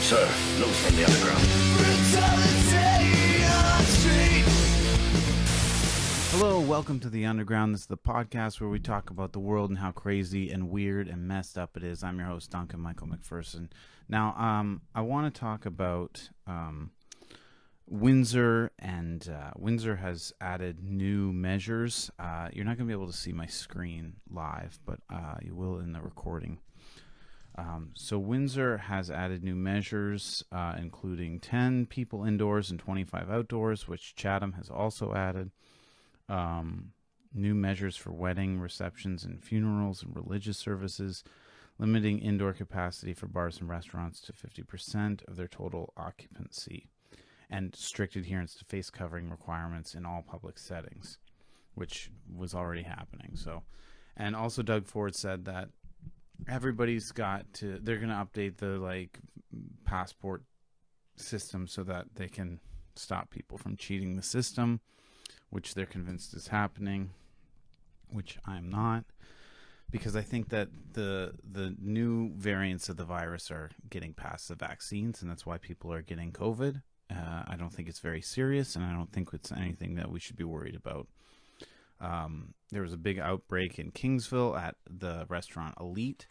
Sir, loose from the underground. Hello, welcome to The Underground. This is the podcast where we talk about the world and how crazy and weird and messed up it is. I'm your host, Duncan Michael McPherson. Now, I want to talk about Windsor, and Windsor has added new measures. You're not going to be able to see my screen live, but you will in the recording. So Windsor has added new measures, including 10 people indoors and 25 outdoors, which Chatham has also added. New measures for wedding, receptions, and funerals and religious services, limiting indoor capacity for bars and restaurants to 50% of their total occupancy, and strict adherence to face covering requirements in all public settings, which was already happening. So, and also Doug Ford said that everybody's got to, they're going to update the passport system so that they can stop people from cheating the system, which they're convinced is happening, which I'm not, because I think that the new variants of the virus are getting past the vaccines, and that's why people are getting COVID. I don't think it's very serious, and I don't think it's anything that we should be worried about. There was a big outbreak in Kingsville at the restaurant Elite,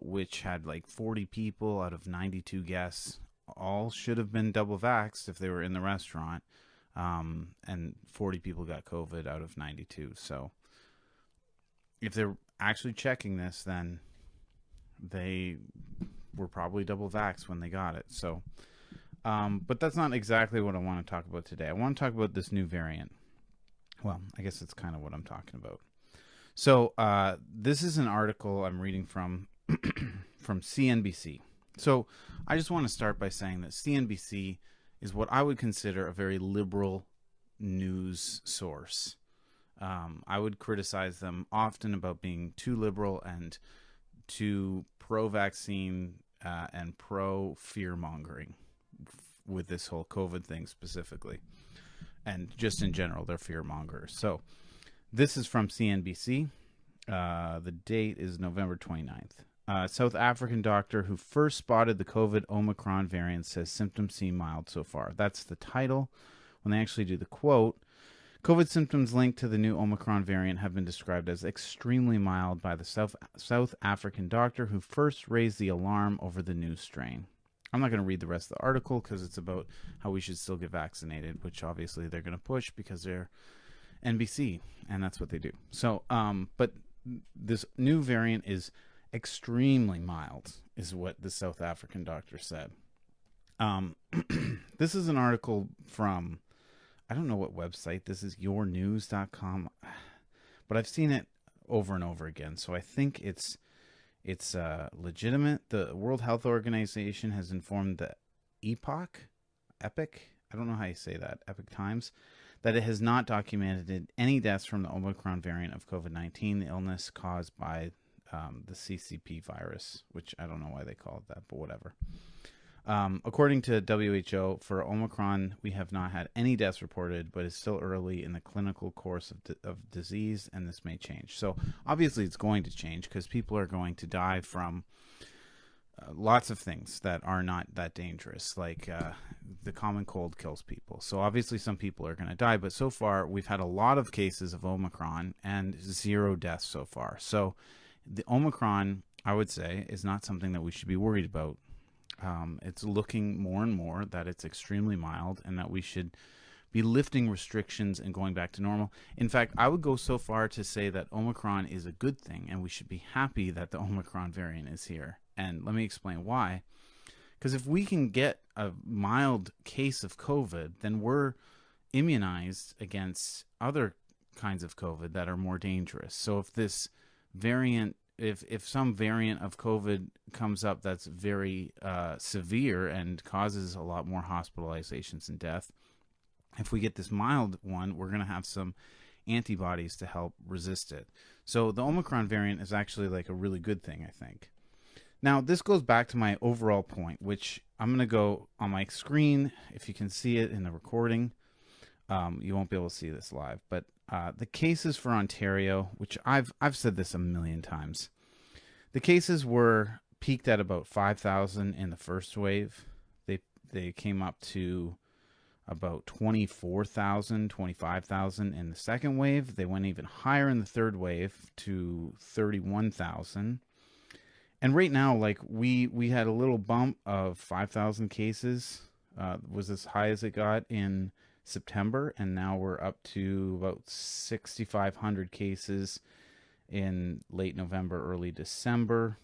which had 40 people out of 92 guests. All should have been double vaxxed if they were in the restaurant. And 40 people got COVID out of 92. So if they're actually checking this, then they were probably double vaxxed when they got it. So, but that's not exactly what I want to talk about today. I want to talk about this new variant. Well, I guess it's kind of what I'm talking about. So, this is an article I'm reading from CNBC. So I just want to start by saying that CNBC is what I would consider a very liberal news source. I would criticize them often about being too liberal and too pro-vaccine and pro-fear-mongering with this whole COVID thing specifically. And just in general, they're fear-mongers. So this is from CNBC. The date is November 29th. South African doctor who first spotted the COVID Omicron variant says symptoms seem mild so far. That's the title. When they actually do the quote, COVID symptoms linked to the new Omicron variant have been described as extremely mild by the South African doctor who first raised the alarm over the new strain. I'm not going to read the rest of the article because it's about how we should still get vaccinated, which obviously they're going to push because they're NBC, and that's what they do. So, but this new variant is extremely mild, is what the South African doctor said. This is an article from, I don't know what website this is, yournews.com, but I've seen it over and over again, so I think it's legitimate. The World Health Organization has informed the Epic, I don't know how you say that, Epic Times, that it has not documented any deaths from the Omicron variant of COVID-19, the illness caused by the CCP virus, which I don't know why they call it that, but whatever. According to WHO, for Omicron, we have not had any deaths reported, but it's still early in the clinical course of disease, and this may change. So obviously it's going to change because people are going to die from lots of things that are not that dangerous, like the common cold kills people. So obviously some people are going to die, but so far we've had a lot of cases of Omicron and 0 deaths so far. So the Omicron, I would say, is not something that we should be worried about. It's looking more and more that it's extremely mild and that we should be lifting restrictions and going back to normal. In fact, I would go so far to say that Omicron is a good thing and we should be happy that the Omicron variant is here. And let me explain why. Because if we can get a mild case of COVID, then we're immunized against other kinds of COVID that are more dangerous. So if this variant, if some variant of COVID comes up that's very severe and causes a lot more hospitalizations and death, if we get this mild one, we're going to have some antibodies to help resist it. So the Omicron variant is actually a really good thing, I think. Now, this goes back to my overall point, which I'm going to go on my screen. If you can see it in the recording, you won't be able to see this live, but the cases for Ontario, which I've said this a million times, the cases were peaked at about 5,000 in the first wave. They came up to about 24,000, 25,000 in the second wave. They went even higher in the third wave to 31,000. And right now, like we had a little bump of 5,000 cases, was as high as it got in September, and now we're up to about 6,500 cases in late November, early December.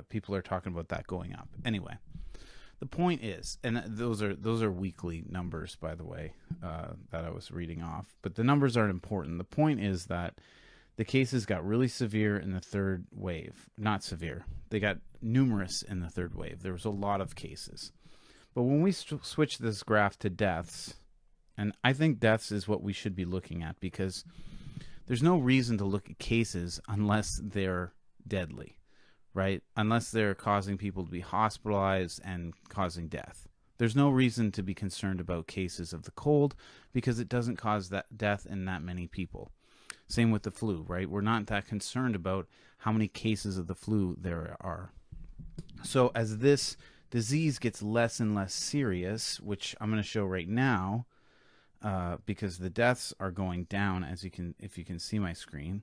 People are talking about that going up. Anyway, the point is, and those are weekly numbers, by the way, that I was reading off, but the numbers aren't important. The point is that the cases got really severe in the third wave. Not severe. They got numerous in the third wave. There was a lot of cases. But when we switch this graph to deaths, and I think deaths is what we should be looking at, because there's no reason to look at cases unless they're deadly, right? Unless they're causing people to be hospitalized and causing death. There's no reason to be concerned about cases of the cold, because it doesn't cause that death in that many people. Same with the flu, right? We're not that concerned about how many cases of the flu there are. So as this disease gets less and less serious, which I'm going to show right now, because the deaths are going down, as you can, if you can see my screen,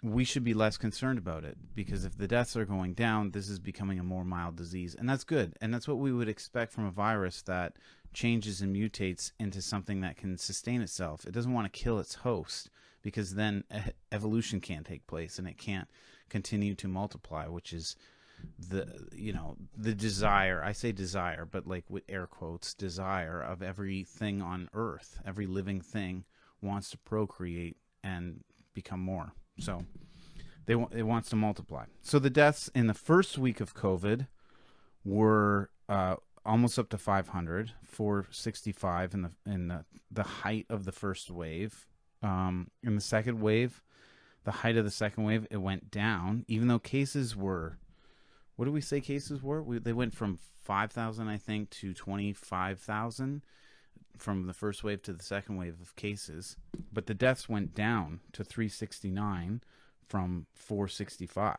we should be less concerned about it, because if the deaths are going down, this is becoming a more mild disease, and that's good. And that's what we would expect from a virus that changes and mutates into something that can sustain itself. It doesn't want to kill its host, because then evolution can't take place and it can't continue to multiply, which is the desire. I say desire, but like with air quotes, desire of everything on earth. Every living thing wants to procreate and become more. So it wants to multiply. So the deaths in the first week of COVID were almost up to 500, 465 in the height of the first wave. In the second wave, the height of the second wave, it went down, even though cases were, what did we say cases were? They went from 5,000, I think, to 25,000 from the first wave to the second wave of cases. But the deaths went down to 369 from 465.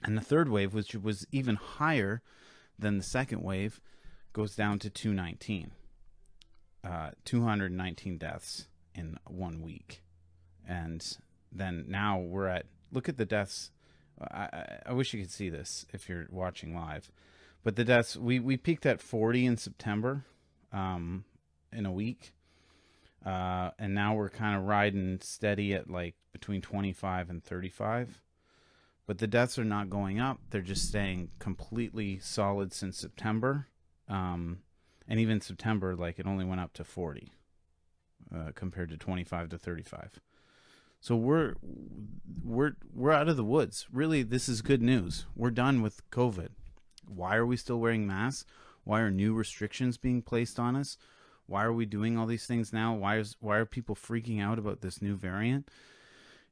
And the third wave, which was even higher than the second wave, goes down to 219. 219 deaths in 1 week. And then now we're at, look at the deaths. I wish you could see this if you're watching live. But the deaths, we peaked at 40 in September in a week. And now we're kind of riding steady at like between 25 and 35. But the deaths are not going up. They're just staying completely solid since September. And even September, like, it only went up to 40 compared to 25 to 35. So we're out of the woods. Really, this is good news. We're done with COVID. Why are we still wearing masks? Why are new restrictions being placed on us? Why are we doing all these things now? Why are people freaking out about this new variant?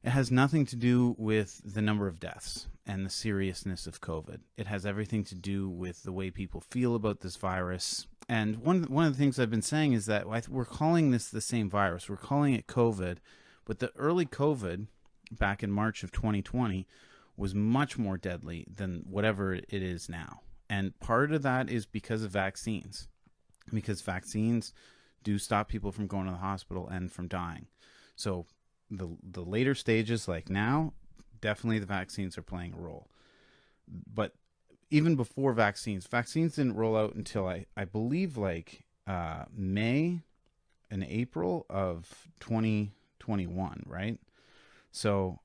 It has nothing to do with the number of deaths and the seriousness of COVID. It has everything to do with the way people feel about this virus. And one of the things I've been saying is that we're calling this the same virus. We're calling it COVID. But the early COVID back in March of 2020 was much more deadly than whatever it is now. And part of that is because of vaccines. Because vaccines do stop people from going to the hospital and from dying. So the later stages, like now, definitely the vaccines are playing a role. But even before vaccines didn't roll out until I believe like May and April of 2021, right? So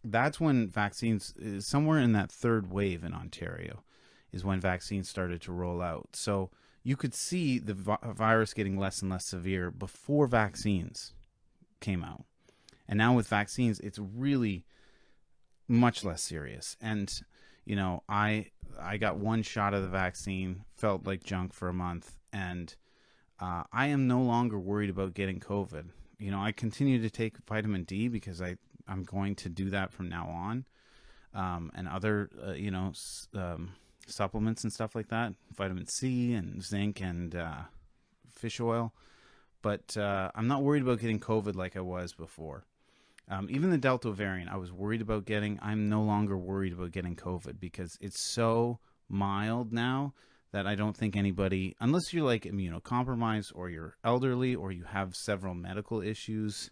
that's when vaccines, somewhere in that third wave in Ontario, is when vaccines started to roll out. So you could see the virus getting less and less severe before vaccines came out. And now with vaccines, it's really much less serious. And, you know, I got one shot of the vaccine, felt like junk for a month, and I am no longer worried about getting COVID. You know, I continue to take vitamin D because I'm going to do that from now on, and other, supplements and stuff like that, vitamin C and zinc and fish oil. But I'm not worried about getting COVID like I was before. Even the Delta variant, I was worried about getting. I'm no longer worried about getting COVID because it's so mild now that I don't think anybody, unless you're like immunocompromised or you're elderly or you have several medical issues,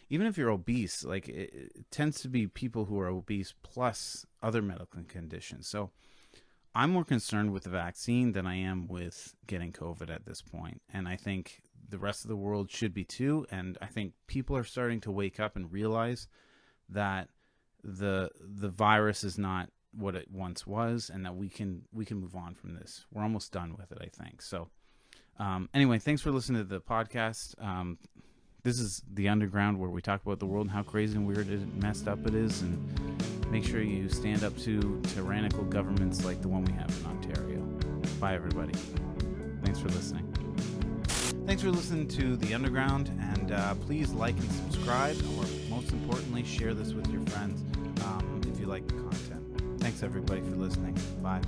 even if you're obese, like it tends to be people who are obese plus other medical conditions. So I'm more concerned with the vaccine than I am with getting COVID at this point. And I think the rest of the world should be too. And I think people are starting to wake up and realize that the virus is not what it once was, and that we can move on from this. We're almost done with it, I think. So anyway, thanks for listening to the podcast. This is The Underground, where we talk about the world and how crazy and weird and messed up it is, and make sure you stand up to tyrannical governments like the one we have in Ontario. Bye, everybody. Thanks for listening. Thanks for listening to The Underground, and please like and subscribe, or most importantly, share this with your friends if you like the content. Thanks, everybody, for listening. Bye.